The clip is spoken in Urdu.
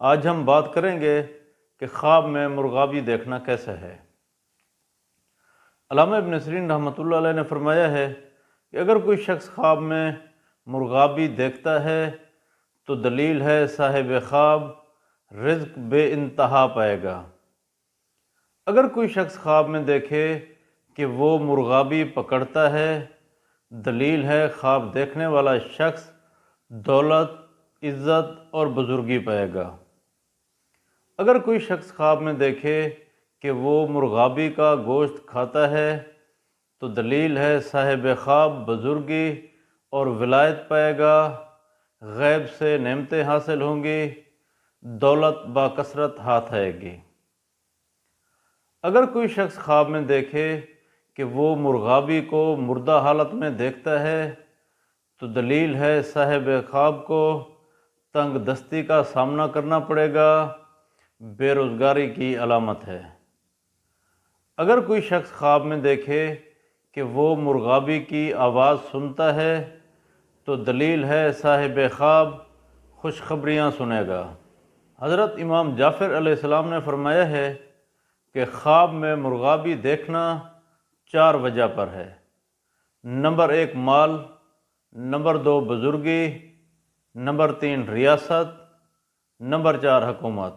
آج ہم بات کریں گے کہ خواب میں مرغابی دیکھنا کیسے ہے۔ علامہ ابن سیرین رحمۃ اللہ علیہ نے فرمایا ہے کہ اگر کوئی شخص خواب میں مرغابی دیکھتا ہے تو دلیل ہے صاحب خواب رزق بے انتہا پائے گا۔ اگر کوئی شخص خواب میں دیکھے کہ وہ مرغابی پکڑتا ہے، دلیل ہے خواب دیکھنے والا شخص دولت، عزت اور بزرگی پائے گا۔ اگر کوئی شخص خواب میں دیکھے کہ وہ مرغابی کا گوشت کھاتا ہے تو دلیل ہے صاحب خواب بزرگی اور ولایت پائے گا، غیب سے نعمتیں حاصل ہوں گی، دولت باکثرت ہاتھ آئے گی۔ اگر کوئی شخص خواب میں دیکھے کہ وہ مرغابی کو مردہ حالت میں دیکھتا ہے تو دلیل ہے صاحب خواب کو تنگ دستی کا سامنا کرنا پڑے گا، بے روزگاری کی علامت ہے۔ اگر کوئی شخص خواب میں دیکھے کہ وہ مرغابی کی آواز سنتا ہے تو دلیل ہے صاحب خواب خوشخبریاں سنے گا۔ حضرت امام جعفر علیہ السلام نے فرمایا ہے کہ خواب میں مرغابی دیکھنا 4 وجہ پر ہے۔ نمبر 1 مال، نمبر 2 بزرگی، نمبر 3 ریاست، نمبر 4 حکومت۔